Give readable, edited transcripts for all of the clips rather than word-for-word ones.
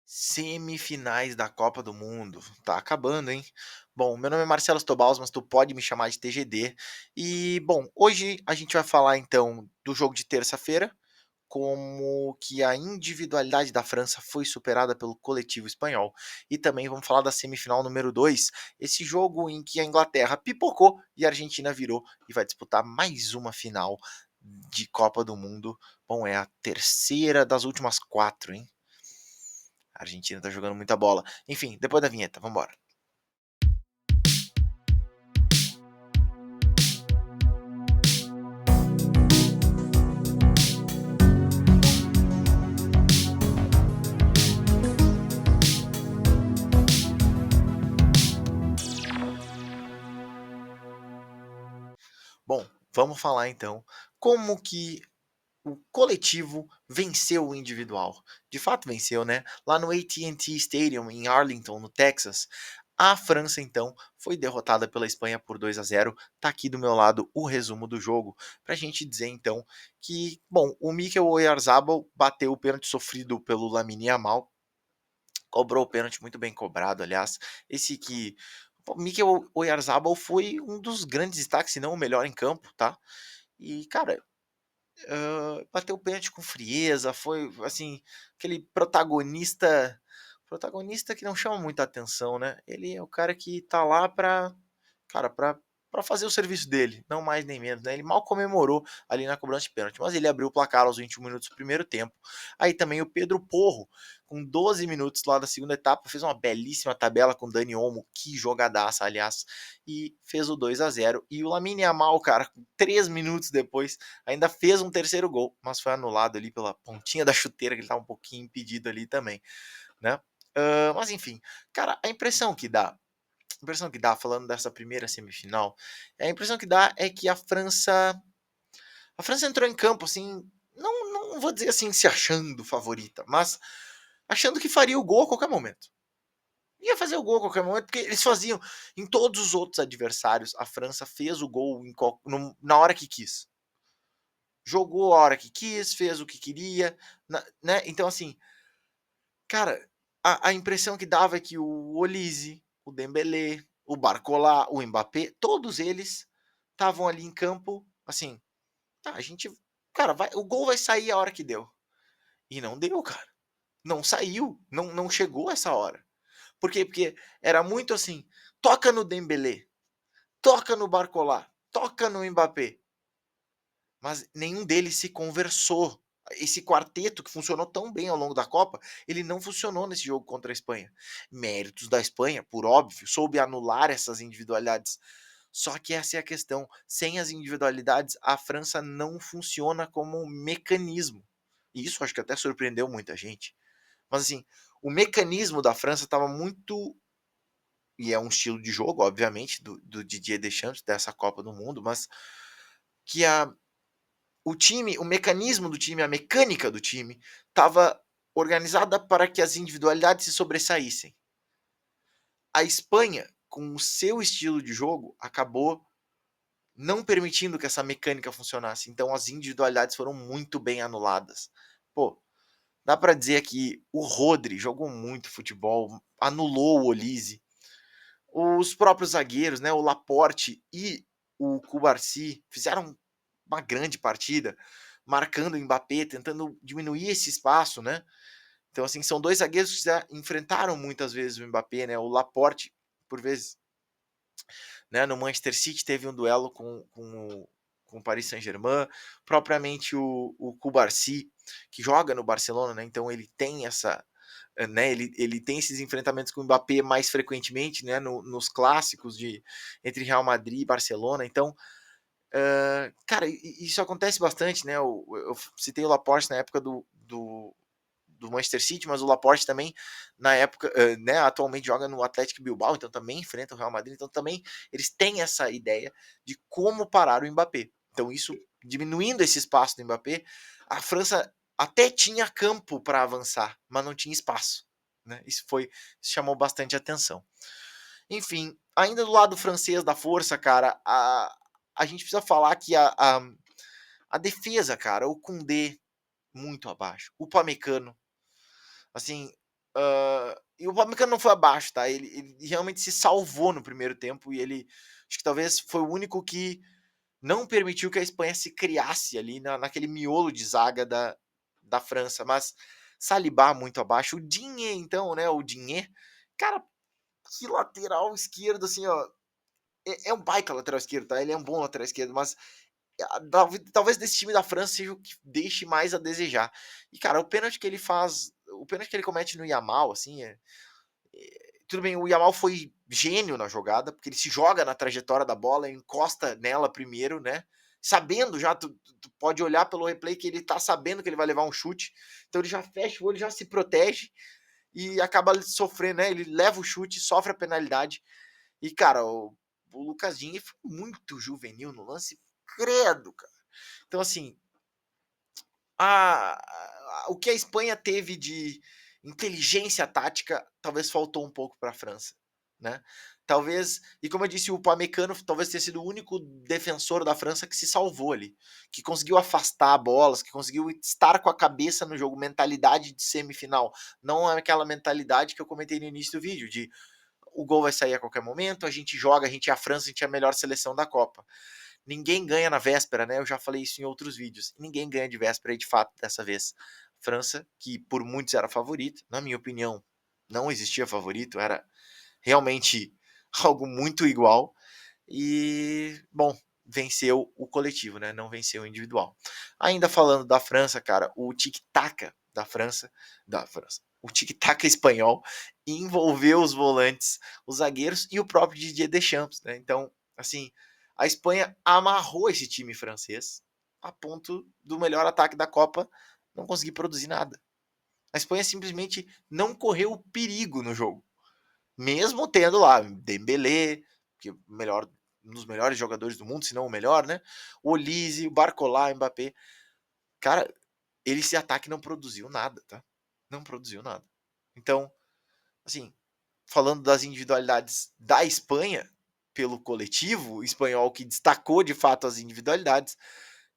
Semifinais da Copa do Mundo. Tá acabando, hein? Bom, meu nome é Marcelo Stobaus, mas tu pode me chamar de TGD. E, bom, hoje a gente vai falar então do jogo de terça-feira, como que a individualidade da França foi superada pelo coletivo espanhol. E também vamos falar da semifinal número 2, esse jogo em que a Inglaterra pipocou e a Argentina virou e vai disputar mais uma final de Copa do Mundo. Bom, é a terceira das últimas 4, hein? A Argentina tá jogando muita bola. Enfim, depois da vinheta, vambora. Bom, vamos falar então como que o coletivo venceu o individual. De fato venceu, né? Lá no AT&T Stadium em Arlington, no Texas, a França então foi derrotada pela Espanha por 2-0. Tá aqui do meu lado o resumo do jogo pra gente dizer então que, bom, o Mikel Oyarzabal bateu o pênalti sofrido pelo Lamine Yamal, cobrou o pênalti muito bem cobrado, aliás. Esse que o Mikel Oyarzabal foi um dos grandes destaques, se não o melhor em campo, tá? E, cara, bateu o pênalti com frieza, foi, assim, aquele protagonista que não chama muita atenção, né? Ele é o cara que tá lá pra, cara, pra fazer o serviço dele, não mais nem menos, né? Ele mal comemorou ali na cobrança de pênalti, mas ele abriu o placar aos 21 minutos do primeiro tempo. Aí também o Pedro Porro, com 12 minutos lá da segunda etapa, fez uma belíssima tabela com o Dani Olmo, que jogadaça, aliás, e fez o 2-0. E o Lamine Yamal, cara, 3 minutos depois, ainda fez um terceiro gol, mas foi anulado ali pela pontinha da chuteira, que ele tá um pouquinho impedido ali também, né? Mas enfim, cara, a impressão que dá falando dessa primeira semifinal, a impressão que dá é que a França entrou em campo assim, não vou dizer assim se achando favorita, mas achando que faria o gol a qualquer momento. Ia fazer o gol a qualquer momento, porque eles faziam em todos os outros adversários, a França fez o gol na hora que quis. Jogou a hora que quis, fez o que queria, né? Então assim, cara, a impressão que dava é que o Olise, o Dembélé, o Barcola, o Mbappé, todos eles estavam ali em campo, assim, a gente, cara, o gol vai sair a hora que deu. E não deu, cara. Não saiu, não chegou essa hora. Por quê? Porque era muito assim, toca no Dembélé, toca no Barcola, toca no Mbappé, mas nenhum deles se conversou. Esse quarteto que funcionou tão bem ao longo da Copa, ele não funcionou nesse jogo contra a Espanha. Méritos da Espanha, por óbvio, soube anular essas individualidades. Só que essa é a questão. Sem as individualidades, a França não funciona como um mecanismo. E isso acho que até surpreendeu muita gente. Mas assim, o mecanismo da França estava muito. E é um estilo de jogo, obviamente, do Didier Deschamps, dessa Copa do Mundo, mas que o time, o mecanismo do time, a mecânica do time, estava organizada para que as individualidades se sobressaíssem. A Espanha, com o seu estilo de jogo, acabou não permitindo que essa mecânica funcionasse. Então as individualidades foram muito bem anuladas. Pô, dá para dizer que o Rodri jogou muito futebol, anulou o Olise. Os próprios zagueiros, né, o Laporte e o Cubarsí fizeram uma grande partida, marcando o Mbappé, tentando diminuir esse espaço, né? Então, assim, são dois zagueiros que já enfrentaram muitas vezes o Mbappé, né? O Laporte, por vezes, né, no Manchester City teve um duelo com o Paris Saint-Germain, propriamente o Cubarsí, que joga no Barcelona, né? Então ele tem essa, né, ele tem esses enfrentamentos com o Mbappé mais frequentemente, né, nos clássicos entre Real Madrid e Barcelona. Então, cara, isso acontece bastante, né? Eu citei o Laporte na época do Manchester City, mas o Laporte também, na época, né, atualmente joga no Atlético Bilbao, então também enfrenta o Real Madrid, então também eles têm essa ideia de como parar o Mbappé. Então isso, diminuindo esse espaço do Mbappé, a França até tinha campo para avançar, mas não tinha espaço, né? Isso chamou bastante atenção. Enfim, ainda do lado francês da força, cara, a gente precisa falar que a defesa, cara, o Koundé muito abaixo, o Pamecano, assim, E o Upamecano não foi abaixo, tá? Ele realmente se salvou no primeiro tempo e ele acho que talvez foi o único que não permitiu que a Espanha se criasse ali naquele miolo de zaga da França. Mas Saliba muito abaixo. O Digne, então, né? O Digne, cara, que lateral esquerdo, assim, ó. É um baita lateral esquerdo, tá? Ele é um bom lateral esquerdo, mas talvez desse time da França seja o que deixe mais a desejar. E, cara, o pênalti que ele faz, o pênalti que ele comete no Yamal, assim, tudo bem, o Yamal foi gênio na jogada, porque ele se joga na trajetória da bola, encosta nela primeiro, né? Sabendo já, tu pode olhar pelo replay que ele tá sabendo que ele vai levar um chute, então ele já fecha o olho, já se protege e acaba sofrendo, né? Ele leva o chute, sofre a penalidade. E, cara, o Lucas Digne foi muito juvenil no lance, credo, cara. Então, assim, o que a Espanha teve de inteligência tática talvez faltou um pouco para a França, né? Talvez, e como eu disse, o Upamecano talvez tenha sido o único defensor da França que se salvou ali, que conseguiu afastar bolas, que conseguiu estar com a cabeça no jogo, mentalidade de semifinal. Não é aquela mentalidade que eu comentei no início do vídeo, de o gol vai sair a qualquer momento, a gente joga, a gente é a França, a gente é a melhor seleção da Copa. Ninguém ganha na véspera, né? Eu já falei isso em outros vídeos. Ninguém ganha de véspera e de fato dessa vez. França, que por muitos era favorito, na minha opinião, não existia favorito, era realmente algo muito igual. E, bom, venceu o coletivo, né? Não venceu o individual. Ainda falando da França, cara, o tic-tac da França, o tic-tac espanhol envolveu os volantes, os zagueiros e o próprio Didier Deschamps, né? Então, assim, a Espanha amarrou esse time francês a ponto do melhor ataque da Copa não conseguir produzir nada. A Espanha simplesmente não correu perigo no jogo, mesmo tendo lá Dembélé, que é melhor, um dos melhores jogadores do mundo, se não o melhor, né? O Olise, o Barcola, o Mbappé. Cara, esse ataque não produziu nada, tá? Não produziu nada. Então, assim, falando das individualidades da Espanha, pelo coletivo espanhol que destacou de fato as individualidades,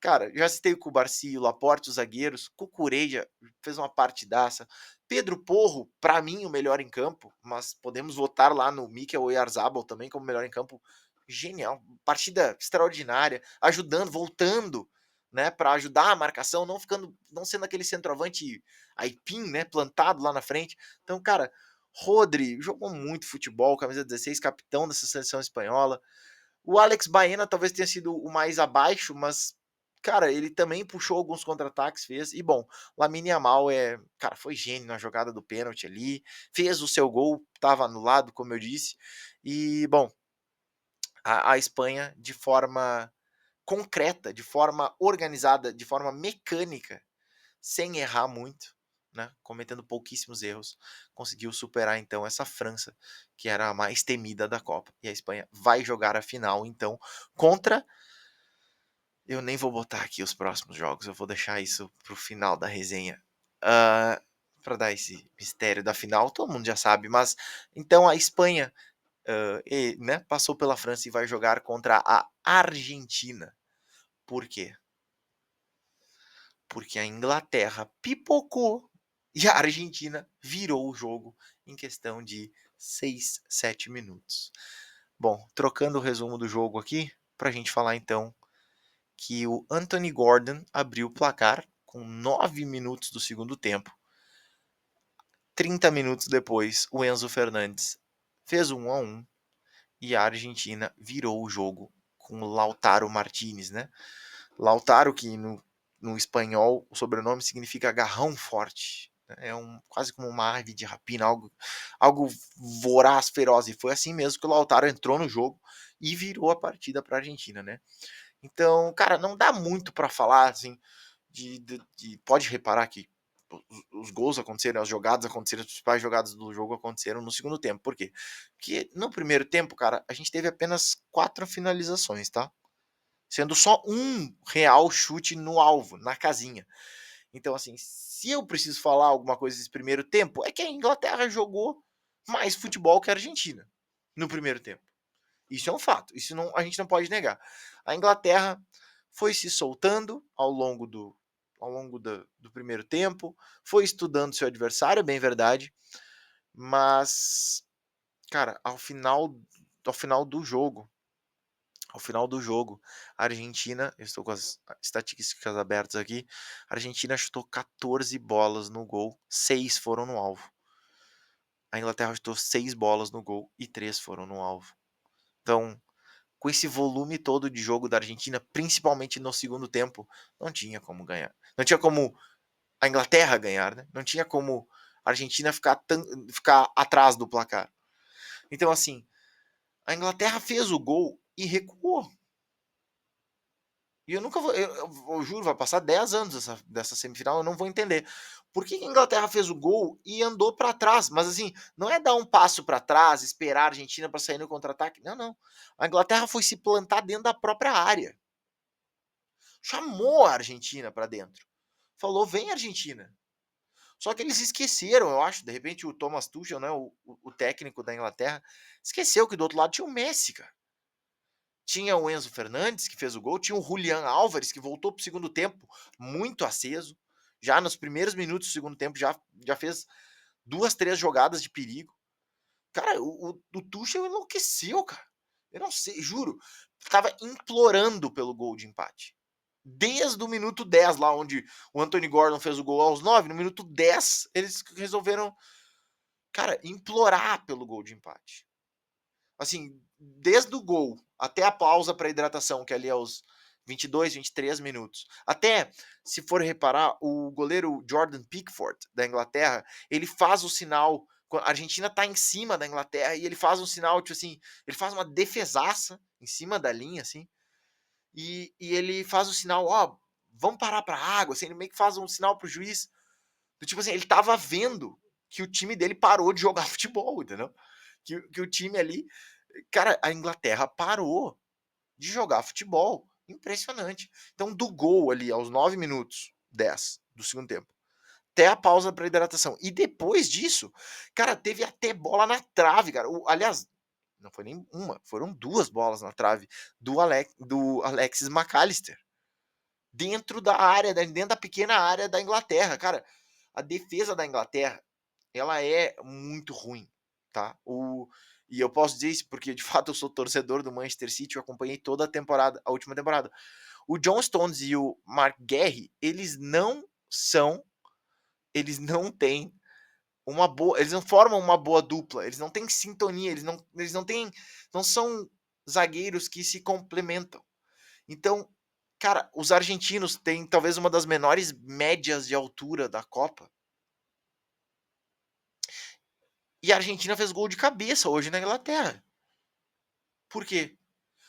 cara, já citei o Cubarci, o Laporte, os zagueiros, Cucureja fez uma partidaça, Pedro Porro, para mim, o melhor em campo, mas podemos votar lá no Mikel Oyarzabal também como melhor em campo. Genial, partida extraordinária, ajudando, voltando, né, para ajudar a marcação, não sendo aquele centroavante aipim, né, plantado lá na frente. Então, cara, Rodri jogou muito futebol, camisa 16, capitão dessa seleção espanhola. O Alex Baena talvez tenha sido o mais abaixo, mas, cara, ele também puxou alguns contra-ataques, fez. E, bom, Lamine Yamal cara, foi gênio na jogada do pênalti ali, fez o seu gol, estava anulado, como eu disse. E, bom, a Espanha, de forma concreta, de forma organizada, de forma mecânica, sem errar muito, né, cometendo pouquíssimos erros, conseguiu superar então essa França, que era a mais temida da Copa. E a Espanha vai jogar a final então contra, eu nem vou botar aqui os próximos jogos, eu vou deixar isso pro final da resenha. Uh, para dar esse mistério da final, todo mundo já sabe, mas então a Espanha né, passou pela França e vai jogar contra a Argentina. Por quê? Porque a Inglaterra pipocou e a Argentina virou o jogo em questão de 6, 7 minutos. Bom, trocando o resumo do jogo aqui, para a gente falar então que o Anthony Gordon abriu o placar com 9 minutos do segundo tempo. 30 minutos depois, o Enzo Fernandes fez 1-1 e a Argentina virou o jogo com o Lautaro Martinez, né? Lautaro, que no espanhol o sobrenome significa garrão forte. É quase como uma ave de rapina, algo voraz, feroz. E foi assim mesmo que o Lautaro entrou no jogo e virou a partida para a Argentina, né? Então, cara, não dá muito para falar assim. Pode reparar que os gols aconteceram, as jogadas aconteceram, as principais jogadas do jogo aconteceram no segundo tempo. Por quê? Porque no primeiro tempo, cara, a gente teve apenas 4 finalizações, tá? Sendo só um real chute no alvo, na casinha. Então, assim, se eu preciso falar alguma coisa desse primeiro tempo, é que a Inglaterra jogou mais futebol que a Argentina no primeiro tempo. Isso é um fato, isso não, a gente não pode negar. A Inglaterra foi se soltando ao longo do primeiro tempo, foi estudando seu adversário, é bem verdade, Mas, cara, ao final do jogo ao final do jogo, a Argentina, eu estou com as estatísticas abertas aqui, a Argentina chutou 14 bolas no gol, 6 foram no alvo. A Inglaterra chutou 6 bolas no gol e 3 foram no alvo. Então, com esse volume todo de jogo da Argentina, principalmente no segundo tempo, não tinha como ganhar. Não tinha como a Inglaterra ganhar, né? Não tinha como a Argentina ficar atrás do placar. Então, assim, a Inglaterra fez o gol e recuou. E eu nunca vou, eu juro, vai passar 10 anos dessa semifinal, eu não vou entender. Por que a Inglaterra fez o gol e andou para trás? Mas assim, não é dar um passo para trás, esperar a Argentina para sair no contra-ataque. Não, não. A Inglaterra foi se plantar dentro da própria área. Chamou a Argentina para dentro. Falou: vem, Argentina. Só que eles esqueceram, eu acho, de repente o Thomas Tuchel, né, o técnico da Inglaterra, esqueceu que do outro lado tinha o Messi, cara. Tinha o Enzo Fernandes, que fez o gol, tinha o Julián Álvares, que voltou para o segundo tempo muito aceso. Já nos primeiros minutos do segundo tempo, já fez 2, 3 jogadas de perigo. Cara, o Tuchel enlouqueceu, cara. Eu não sei, juro. Tava implorando pelo gol de empate. Desde o minuto 10, lá onde o Anthony Gordon fez o gol aos 9, no minuto 10, eles resolveram, cara, implorar pelo gol de empate. Assim, desde o gol até a pausa para hidratação, que ali é os 22, 23 minutos. Até, se for reparar, o goleiro Jordan Pickford, da Inglaterra, ele faz o sinal. A Argentina tá em cima da Inglaterra e ele faz um sinal, tipo assim, ele faz uma defesaça em cima da linha, assim, e ele faz o sinal, ó, vamos parar pra água, assim, ele meio que faz um sinal pro juiz, do tipo assim, ele tava vendo que o time dele parou de jogar futebol, entendeu? Que o time ali, cara, a Inglaterra parou de jogar futebol. Impressionante. Então, do gol ali aos 9 minutos, 10 do segundo tempo, até a pausa para hidratação. E depois disso, cara, teve até bola na trave, cara. Aliás, não foi nem uma, foram 2 bolas na trave do Alexis McAllister. Dentro da área, dentro da pequena área da Inglaterra. Cara, a defesa da Inglaterra, ela é muito ruim, tá? E eu posso dizer isso porque, de fato, eu sou torcedor do Manchester City, eu acompanhei toda a temporada, a última temporada. O John Stones e o Mark Guehi, eles não têm uma boa, eles não formam uma boa dupla, eles não têm sintonia, não são zagueiros que se complementam. Então, cara, os argentinos têm talvez uma das menores médias de altura da Copa. E a Argentina fez gol de cabeça hoje na Inglaterra. Por quê?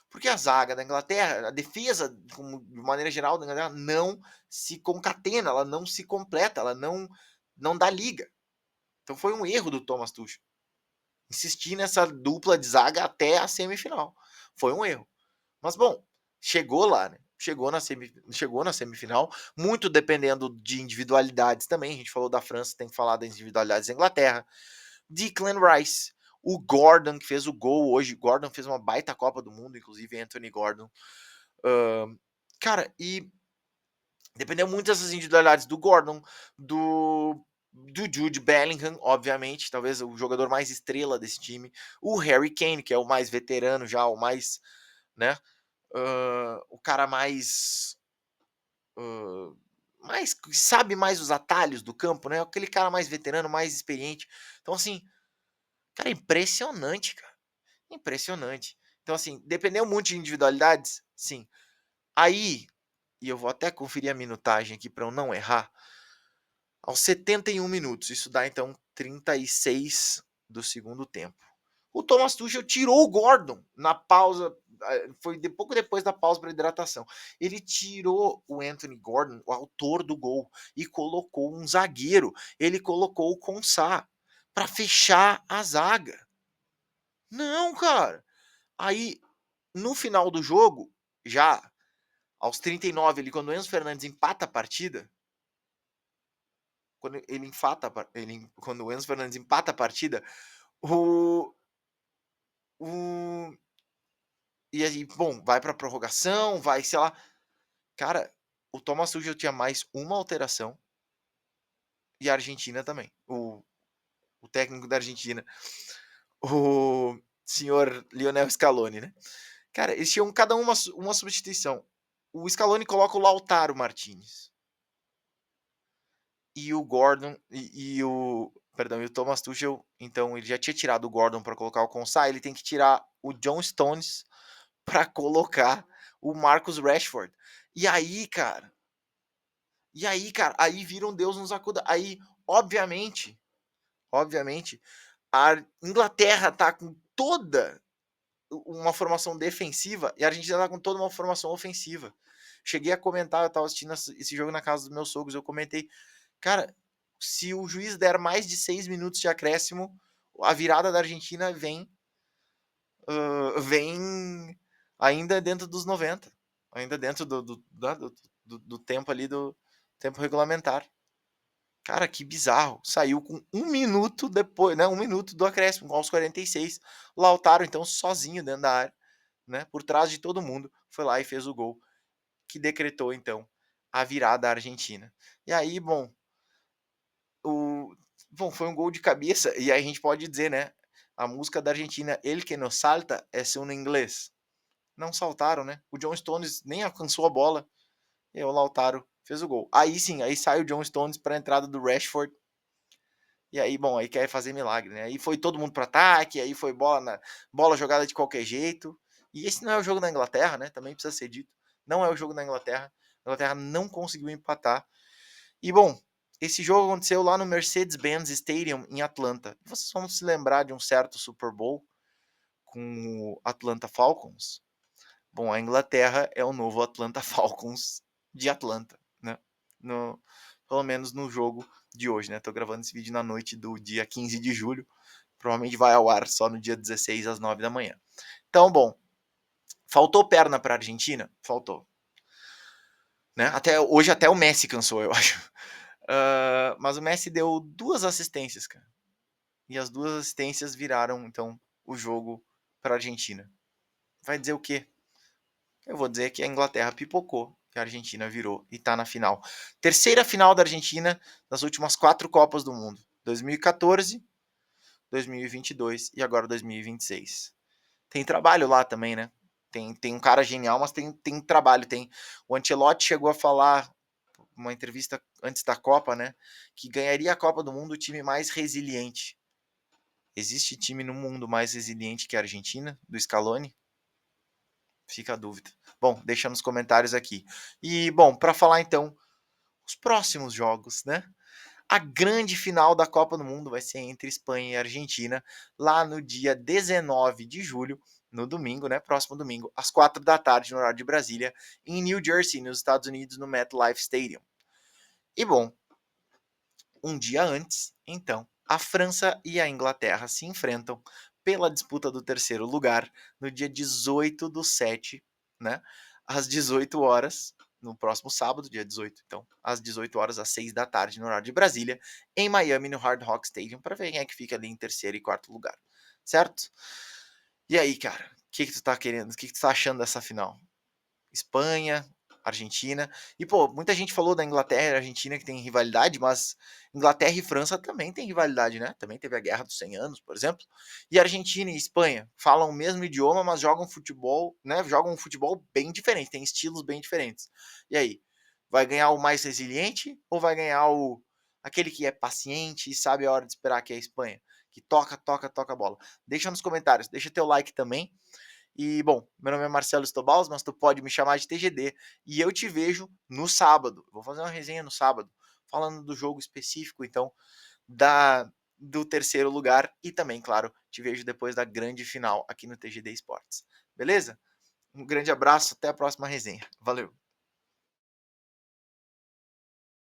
Porque a zaga da Inglaterra, a defesa, de maneira geral, da Inglaterra, não se concatena, ela não se completa, ela não dá liga. Então foi um erro do Thomas Tuchel. Insistir nessa dupla de zaga até a semifinal. Foi um erro. Mas, bom, chegou lá, né? Chegou na semifinal, muito dependendo de individualidades também. A gente falou da França, tem que falar das individualidades da Inglaterra. Declan Rice, o Gordon, que fez o gol hoje. Gordon fez uma baita Copa do Mundo, inclusive Anthony Gordon. Cara, e dependeu muito dessas individualidades do Gordon, do Jude Bellingham, obviamente, talvez o jogador mais estrela desse time. O Harry Kane, que é o mais veterano já, o mais, né? O cara mais sabe mais os atalhos do campo, né? Aquele cara mais veterano, mais experiente. Então, assim, cara, impressionante, cara. Impressionante. Então, assim, dependeu muito de individualidades, sim. Aí, e eu vou até conferir a minutagem aqui para eu não errar, aos 71 minutos, isso dá então 36 do segundo tempo. O Thomas Tuchel tirou o Gordon na pausa, foi pouco depois da pausa para hidratação. Ele tirou o Anthony Gordon, o autor do gol, e colocou um zagueiro. Ele colocou o Consá para fechar a zaga. Não, cara. Aí, no final do jogo, já aos 39, ele, quando o Enzo Fernandes empata a partida, quando o Enzo Fernandes empata a partida, o, o e aí, bom, vai pra prorrogação, vai, sei lá. Cara, o Thomas Tuchel tinha mais uma alteração e a Argentina também. O técnico da Argentina, o senhor Lionel Scaloni, né. Cara, eles tinham cada um uma substituição. O Scaloni coloca o Lautaro Martinez e o Gordon e o perdão, e o Thomas Tuchel, então ele já tinha tirado o Gordon para colocar o Konsa, ele tem que tirar o John Stones para colocar o Marcus Rashford. E aí, cara, aí vira um Deus nos acuda. Aí, obviamente, a Inglaterra tá com toda uma formação defensiva e a Argentina tá com toda uma formação ofensiva. Cheguei a comentar, eu tava assistindo esse jogo na casa dos meus sogros, eu comentei, cara, se o juiz der mais de 6 minutos de acréscimo, a virada da Argentina vem ainda dentro dos 90, ainda dentro do tempo ali do tempo regulamentar. Cara, que bizarro. Saiu com 1 minuto depois, né? 1 minuto do acréscimo, aos 46. Lautaro, então, sozinho dentro da área, né? Por trás de todo mundo, foi lá e fez o gol que decretou, então, a virada da Argentina. E aí, o, foi um gol de cabeça, e aí a gente pode dizer, né? A música da Argentina, El que no salta, é um inglês. Não saltaram, né? O John Stones nem alcançou a bola, e o Lautaro fez o gol. Aí sim, aí sai o John Stones para a entrada do Rashford. E aí, aí quer fazer milagre, né? Aí foi todo mundo para ataque, aí foi bola jogada de qualquer jeito. E esse não é o jogo da Inglaterra, né? Também precisa ser dito. Não é o jogo da Inglaterra. A Inglaterra não conseguiu empatar. E esse jogo aconteceu lá no Mercedes-Benz Stadium em Atlanta. Vocês vão se lembrar de um certo Super Bowl com o Atlanta Falcons? Bom, a Inglaterra é o novo Atlanta Falcons de Atlanta, né? Pelo menos no jogo de hoje, né? Tô gravando esse vídeo na noite do dia 15 de julho. Provavelmente vai ao ar só no dia 16 às 9 da manhã. Então, faltou perna para a Argentina? Faltou. Né? Hoje até o Messi cansou, eu acho. Mas o Messi deu 2 assistências, cara. E as 2 assistências viraram, então, o jogo para a Argentina. Vai dizer o quê? Eu vou dizer que a Inglaterra pipocou, que a Argentina virou e está na final. Terceira final da Argentina das últimas 4 Copas do Mundo. 2014, 2022 e agora 2026. Tem trabalho lá também, né? Tem um cara genial, mas tem trabalho. O Ancelotti chegou a falar uma entrevista antes da Copa, né? Que ganharia a Copa do Mundo o time mais resiliente. Existe time no mundo mais resiliente que a Argentina, do Scaloni? Fica a dúvida. Deixa nos comentários aqui. E, para falar então, os próximos jogos, né? A grande final da Copa do Mundo vai ser entre Espanha e Argentina, lá no dia 19 de julho, no domingo, né? Próximo domingo, às 4 da tarde, no horário de Brasília, em New Jersey, nos Estados Unidos, no MetLife Stadium. E, um dia antes, então, a França e a Inglaterra se enfrentam pela disputa do terceiro lugar no dia 18/7, né? Às 18 horas, no próximo sábado, dia 18, então, às 18 horas, às 6 da tarde, no horário de Brasília, em Miami, no Hard Rock Stadium, para ver quem é que fica ali em terceiro e quarto lugar, certo? E aí, cara, o que tu tá querendo? O que tu tá achando dessa final? Espanha, Argentina. E, muita gente falou da Inglaterra e Argentina que tem rivalidade, mas Inglaterra e França também tem rivalidade, né? Também teve a Guerra dos 100 Anos, por exemplo. E Argentina e Espanha falam o mesmo idioma, mas jogam futebol, né? Jogam um futebol bem diferente, tem estilos bem diferentes. E aí, vai ganhar o mais resiliente ou vai ganhar aquele que é paciente e sabe a hora de esperar, que é a Espanha? Que toca a bola. Deixa nos comentários, deixa teu like também. E, meu nome é Marcelo Estobaus, mas tu pode me chamar de TGD. E eu te vejo no sábado. Vou fazer uma resenha no sábado, falando do jogo específico, então, do terceiro lugar. E também, claro, te vejo depois da grande final aqui no TGD Esportes. Beleza? Um grande abraço, até a próxima resenha. Valeu!